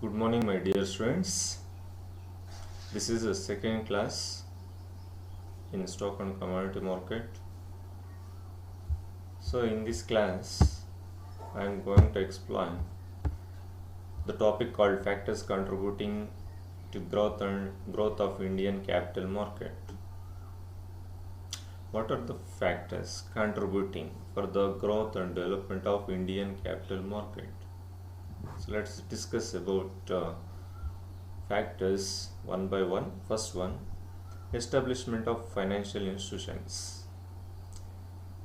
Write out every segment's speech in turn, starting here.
Good morning, my dear students. This is the second class in stock and commodity market. So, in this class, I am going to explain the topic called factors contributing to growth of Indian capital market. What are the factors contributing for the growth and development of Indian capital market? So let's discuss about factors one by one. First one, establishment of financial institutions.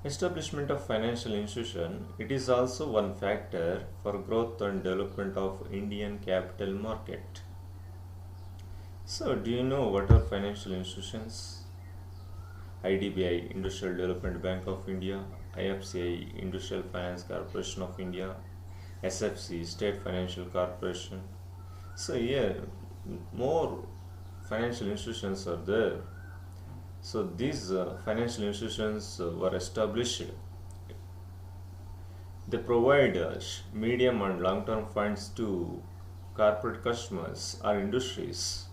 Establishment of financial institution, it is also one factor for growth and development of Indian capital market. So do you know what are financial institutions? IDBI, Industrial Development Bank of India, IFCI, Industrial Finance Corporation of India, SFC, State Financial Corporation. So here more financial institutions are there. So these financial institutions were established. They provide medium and long-term funds to corporate customers or industries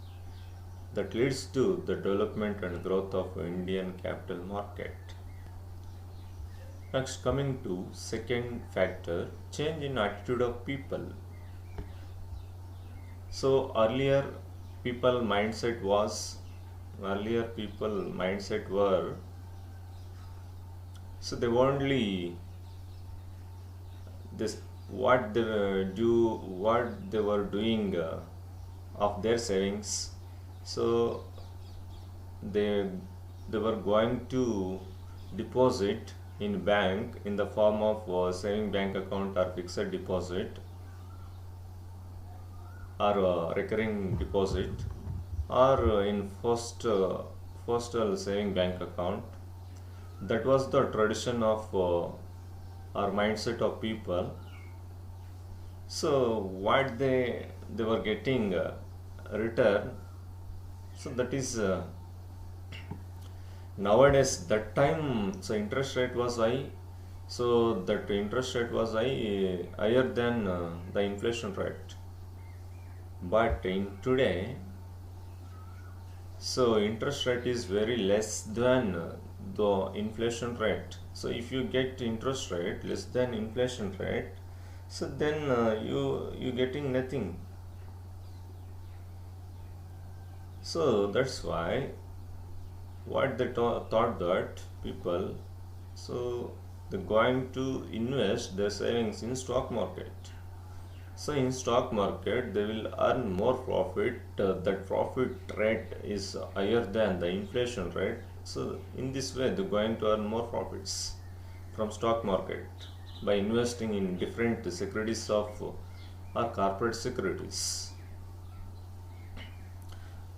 that leads to the development and growth of Indian capital market. Next, coming to second factor, change in attitude of people. So people mindset were, so they only this what they were doing of their savings. So they were going to deposit in bank in the form of saving bank account or fixed deposit or recurring deposit or in postal saving bank account. That was the tradition of or mindset of people. So what they were getting return. So that is nowadays, that time, so interest rate was high, so that interest rate was higher than the inflation rate. But in today, so interest rate is very less than the inflation rate. So if you get interest rate less than inflation rate, so then you getting nothing. So that's why what they thought that people, so they're going to invest their savings in stock market. So in stock market they will earn more profit. That profit rate is higher than the inflation rate. So in this way they're going to earn more profits from stock market by investing in different securities of or corporate securities.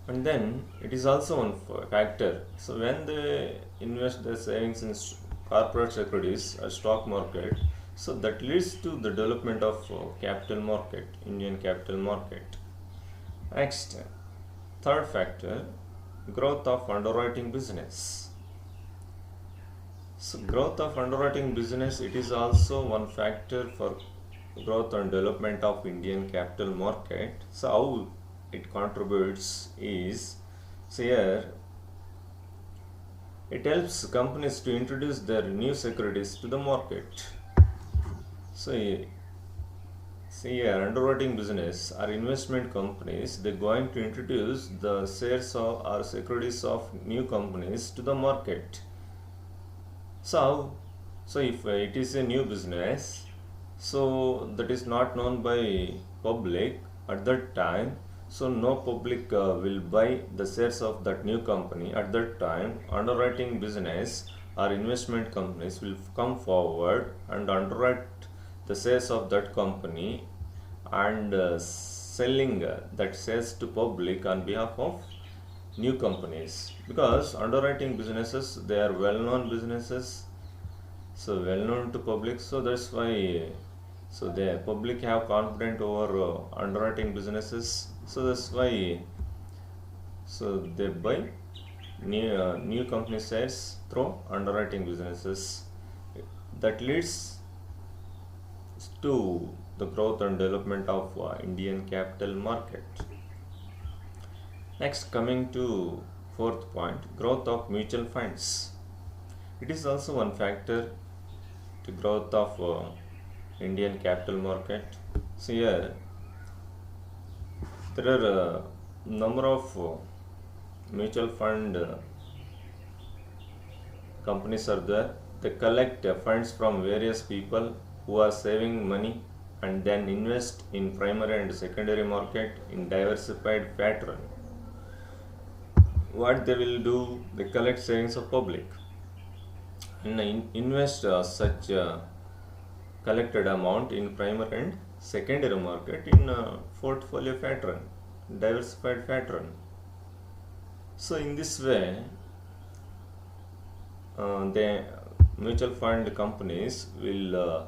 And then it is also one factor. So when they invest their savings in corporate securities or stock market, so that leads to the development of capital market, Indian capital market. Next, third factor, growth of underwriting business. So growth of underwriting business, it is also one factor for growth and development of Indian capital market. So how it contributes is, so here it helps companies to introduce their new securities to the market. So see here, underwriting business or investment companies, they're going to introduce the shares of or securities of new companies to the market. So if it is a new business, so that is not known by public at that time, so no public will buy the shares of that new company. At that time, underwriting business or investment companies will come forward and underwrite the shares of that company and selling that shares to public on behalf of new companies, because underwriting businesses, they are well known businesses, so well known to public. So that's why, so the public have confidence over underwriting businesses. So that's why, so they buy new company shares through underwriting businesses. That leads to the growth and development of Indian capital market. Next, coming to fourth point, growth of mutual funds. It is also one factor to growth of Indian capital market. So here there are a number of mutual fund companies are there. They collect funds from various people who are saving money and then invest in primary and secondary market in diversified pattern. What they will do, they collect savings of public and invest such collected amount in primary and secondary market in portfolio pattern, diversified pattern. So in this way, the mutual fund companies will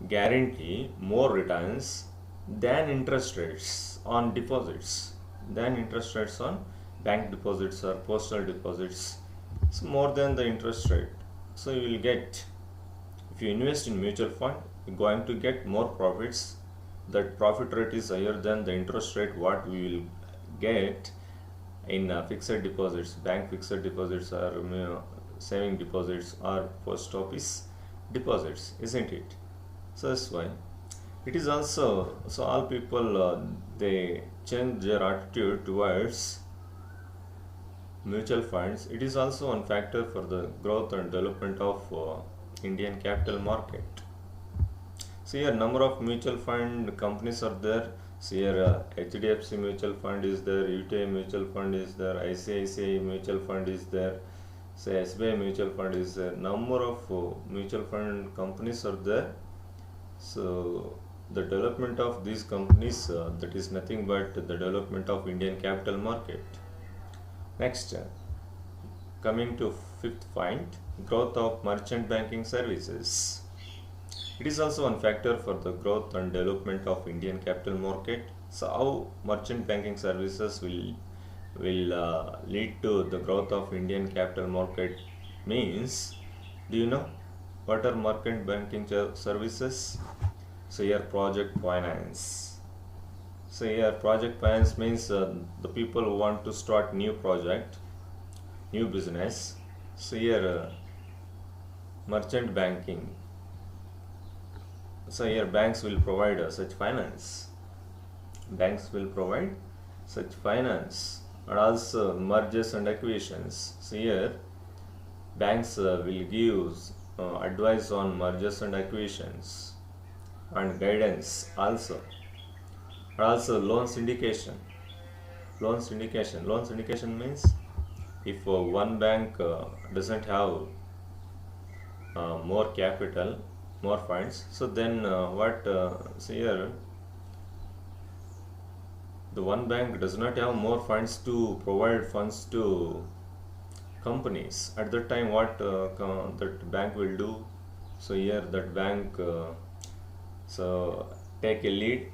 guarantee more returns than interest rates on deposits, than interest rates on bank deposits or postal deposits. So more than the interest rate. So you will get, if you invest in mutual fund, you're going to get more profits. That profit rate is higher than the interest rate what we will get in fixed deposits, bank fixed deposits or saving deposits or post office deposits, isn't it? So that's why it is also, so all people they change their attitude towards mutual funds. It is also one factor for the growth and development of Indian capital market. So here number of mutual fund companies are there. So here HDFC mutual fund is there, UTI mutual fund is there, ICICI mutual fund is there, say SBI mutual fund is there. Number of mutual fund companies are there. So the development of these companies, that is nothing but the development of Indian capital market. Next, coming to fifth point, growth of merchant banking services. It is also one factor for the growth and development of Indian capital market. So how merchant banking services will lead to the growth of Indian capital market means, do you know what are merchant banking services? So here project finance. So here project finance means the people who want to start new project, new business. So here merchant banking. So here banks will provide such finance. Banks will provide such finance, and also mergers and acquisitions. So here banks will give advice on mergers and acquisitions and guidance also. And also loan syndication. Loan syndication means if one bank doesn't have more capital, more funds, so then so here the one bank does not have more funds to provide funds to companies. At that time what that bank will do, so here that bank so take a lead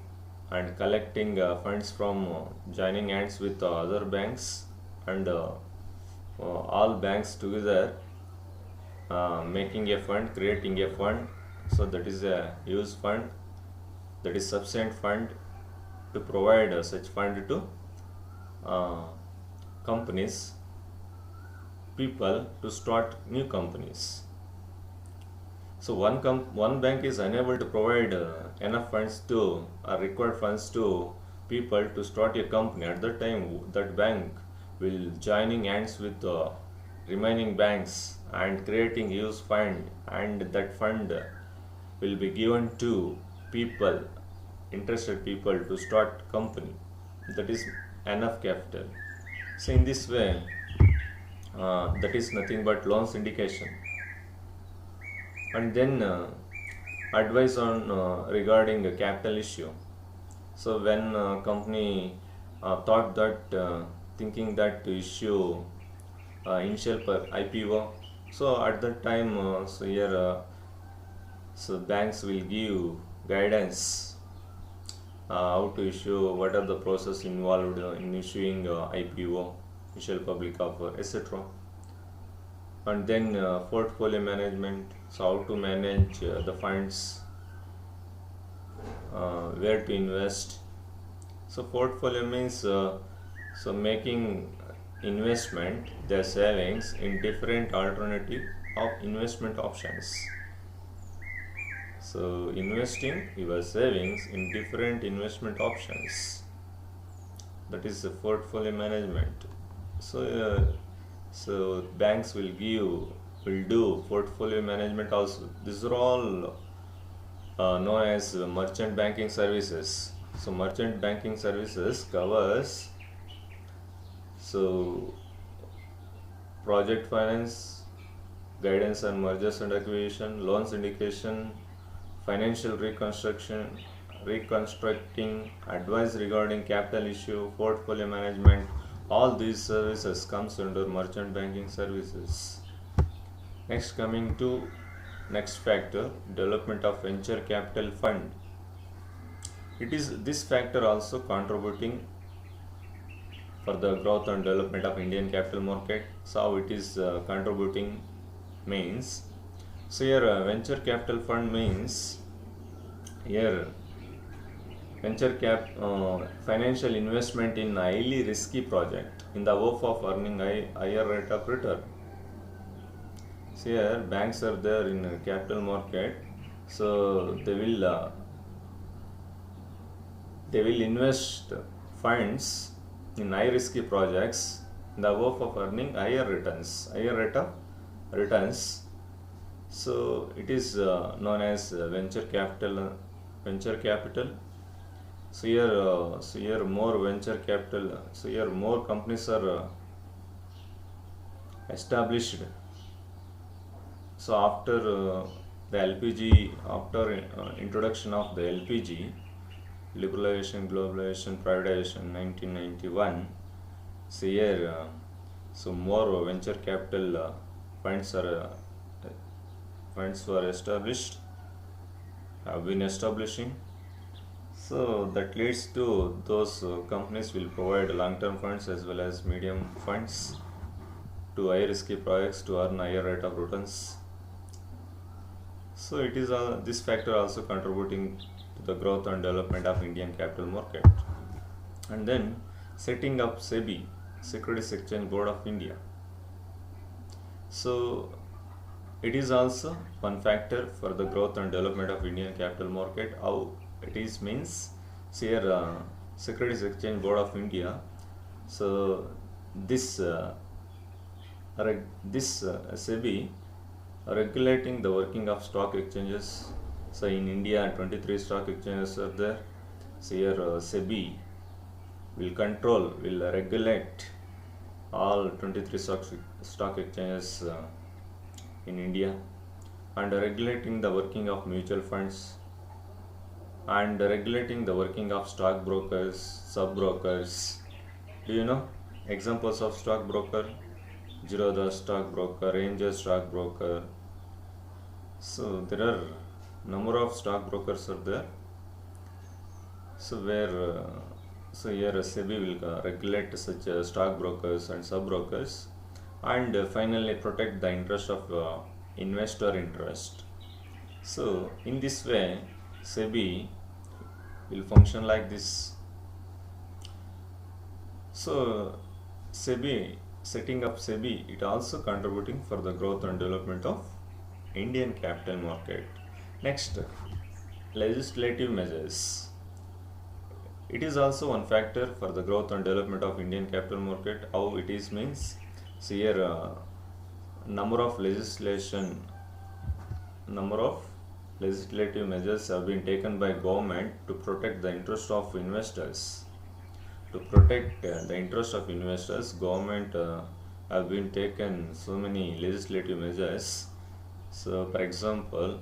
and collecting funds from joining hands with other banks and all banks together making a fund, creating a fund. So that is a use fund, that is sufficient fund to provide such fund to companies, people to start new companies. So one bank is unable to provide enough funds to required funds to people to start a company. At that time that bank will joining hands with remaining banks and creating use fund, and that fund will be given to people, interested people to start company. That is enough capital. So in this way that is nothing but loan syndication. And then advice on regarding a capital issue. So when company thought that thinking that to issue initial IPO, so at that time so here so banks will give guidance how to issue, what are the process involved in issuing IPO, initial public offer, etc. And then portfolio management, so how to manage the funds where to invest. So portfolio means so making investment their savings in different alternative of investment options. So investing your savings in different investment options, that is the portfolio management. So so banks will do portfolio management also. These are all known as merchant banking services. So merchant banking services covers so project finance, guidance on mergers and acquisition, loan syndication, financial reconstructing, advice regarding capital issue, portfolio management. All these services comes under merchant banking services. Next, coming to next factor, development of venture capital fund. It is this factor also contributing for the growth and development of Indian capital market. So how it is contributing means, so here venture capital fund means here venture cap financial investment in highly risky project in the hope of earning higher rate of return. So here banks are there in capital market, so they will invest funds in high risky projects in the hope of earning higher rate of returns. So it is known as venture capital. So here more venture capital. So here more companies are established. So after the LPG, after introduction of the LPG, liberalization, globalization, privatization, 1991. So here, so more venture capital funds were established, have been establishing. So that leads to those companies will provide long-term funds as well as medium funds to high risky projects to earn higher rate of returns. So it is this factor also contributing to the growth and development of Indian capital market. And then setting up SEBI, Securities Exchange Board of India. So it is also one factor for the growth and development of Indian capital market. How it is means, so here Securities Exchange Board of India. So this SEBI regulating the working of stock exchanges. So in India 23 stock exchanges are there. So here SEBI will regulate all 23 stock exchanges in India, and regulating the working of mutual funds, and regulating the working of stock brokers, sub brokers. Do you know examples of stock broker? Zerodha stock broker, Angel stock broker. So there are number of stock brokers are there. So where so here SEBI will regulate such stock brokers and sub brokers, and finally protect the interest of investor interest. So in this way SEBI will function like this. So setting up SEBI, it also contributing for the growth and development of Indian capital market. Next, legislative measures. It is also one factor for the growth and development of Indian capital market. How it is means, so here number of legislative measures have been taken by government to protect the interest of investors. To protect the interest of investors, government have been taken so many legislative measures. So for example,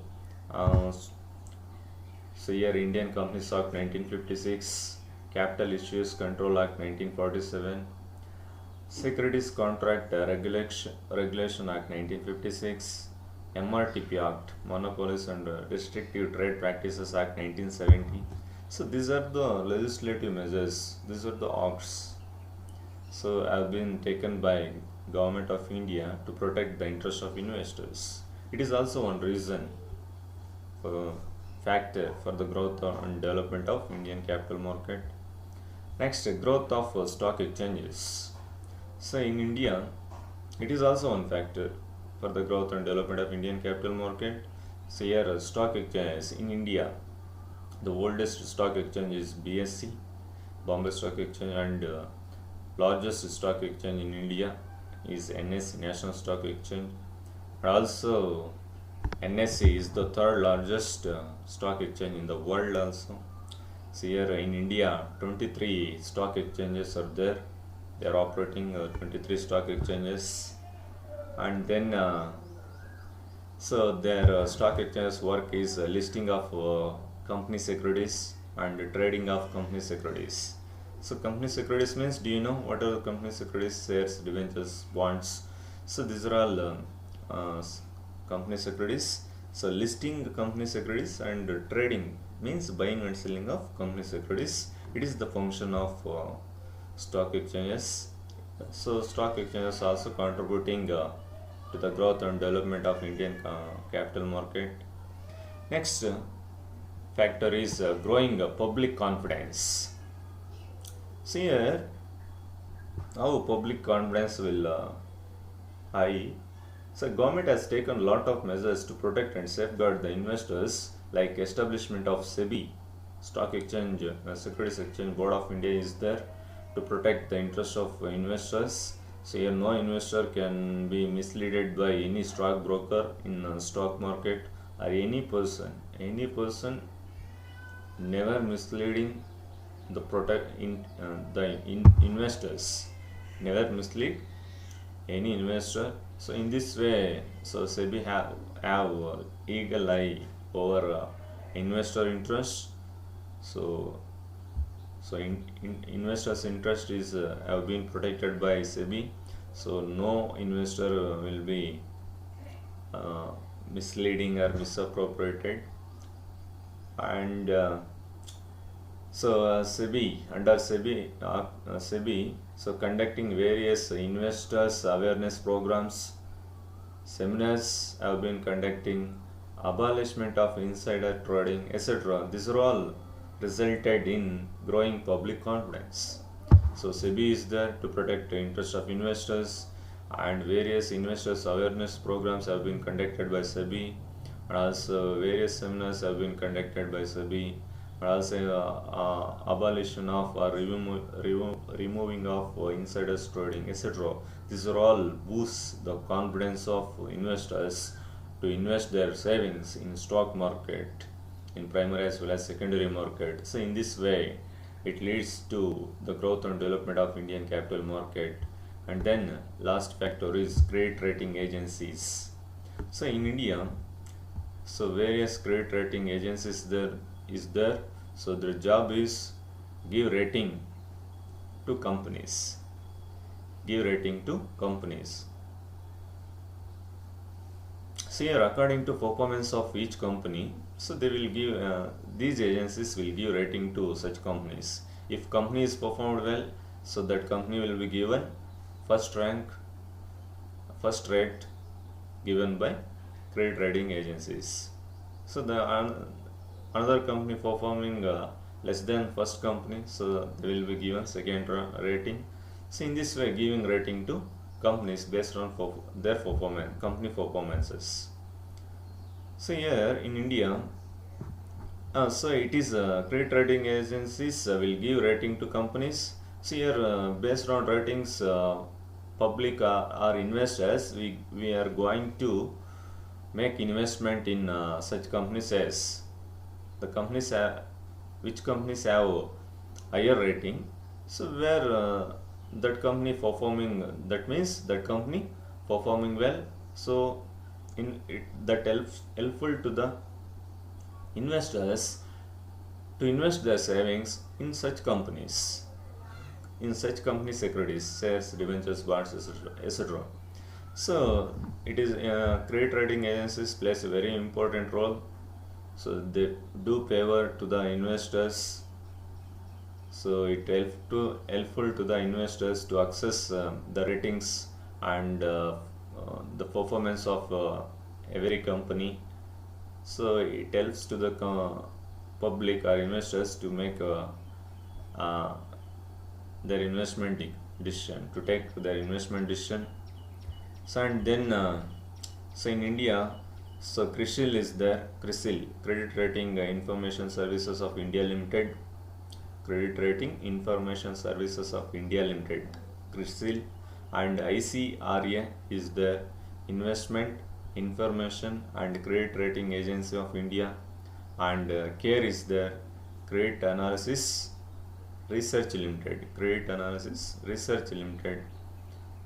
so here Indian Companies Act 1956, Capital Issues Control Act 1947, Securities Contract Regulation Act 1956, MRTP Act, Monopolies and Restrictive Trade Practices Act 1970. So these are the legislative measures, these are the acts so have been taken by Government of India to protect the interest of investors. It is also one reason factor for the growth and development of Indian capital market. Next, growth of stock exchanges. So in India, it is also one factor for the growth and development of Indian capital market. So here, stock exchanges in India, the oldest stock exchange is BSE, Bombay Stock Exchange, and largest stock exchange in India is NSE, National Stock Exchange. And also, NSE is the third largest stock exchange in the world also. So here in India, 23 stock exchanges are there. They are operating 23 stock exchanges, and then so their stock exchanges work is listing of company securities and trading of company securities. So company securities means, do you know what are the company securities? Shares, debentures, bonds. So these are all company securities. So listing company securities and trading means buying and selling of company securities. It is the function of stock exchanges. So stock exchanges also contributing to the growth and development of Indian capital market. Next factor is growing public confidence. See here how public confidence will high. So government has taken a lot of measures to protect and safeguard the investors, like establishment of SEBI, Stock Exchange, Securities Exchange Board of India is there to protect the interest of investors. So here no investor can be misled by any stockbroker in stock market, or any person never misleading the investors, never mislead any investor. So in this way, so SEBI have eagle eye over investor interest. So investors' interest is have been protected by SEBI. So no investor will be misleading or misappropriated. And SEBI, under SEBI, so conducting various investors awareness programs, seminars have been conducting, abolishment of insider trading, etc. These are all resulted in growing public confidence. So SEBI is there to protect the interest of investors, and various investors awareness programs have been conducted by SEBI, and also various seminars have been conducted by SEBI, and also abolition of or removing of insiders trading, etc. These are all boosts the confidence of investors to invest their savings in stock market, in primary as well as secondary market. So in this way, it leads to the growth and development of Indian capital market. And then last factor is credit rating agencies. So in India, so various credit rating agencies is there. So their job is give rating to companies. Give rating to companies. So here, according to performance of each company, so they will give these agencies will give rating to such companies. If company is performed well, so that company will be given first rank, first rate given by credit rating agencies. So the another company performing less than first company, so they will be given second rating. So in this way, giving rating to companies based on their performance, company performances. So here in India, so it is credit rating agencies will give rating to companies. So here based on ratings, public or investors, we are going to make investment in such companies as the companies which companies have higher rating. So where that company performing, that means that company performing well, so that helpful to the investors to invest their savings in such companies, in such company securities, shares, debentures, bonds, etc. So it is credit rating agencies plays a very important role. So they do favor to the investors. So it helpful to the investors to access the ratings and the performance of every company. So it helps to the public or investors to make uh, their investment decision, to take their investment decision. So and then so in India, so CRISIL is there. CRISIL, Credit Rating Information Services of India Limited. Credit Rating Information Services of India Limited, CRISIL, and ICRA is the Investment Information and Credit Rating Agency of India, and CARE is the Credit Analysis Research Limited. Credit Analysis Research Limited.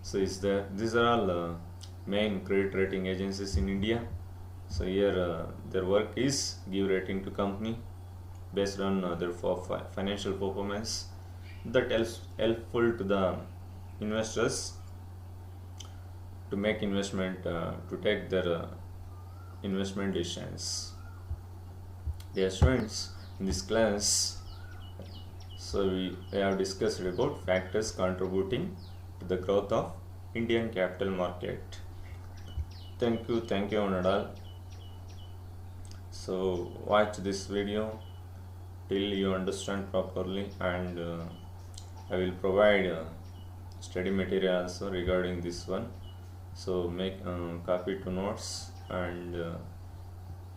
So is there? These are all main credit rating agencies in India. So here their work is give rating to company based on their financial performance. That helpful to the investors to make investment, to take their investment decisions. Dear students, in this class, so we have discussed about factors contributing to the growth of Indian capital market. Thank you, Anadal. So watch this video till you understand properly, and I will provide study material also regarding this one. So make copy to notes and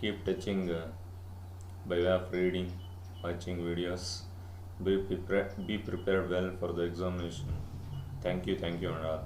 keep touching by way of reading, watching videos. Be prepared well for the examination. Thank you, and all.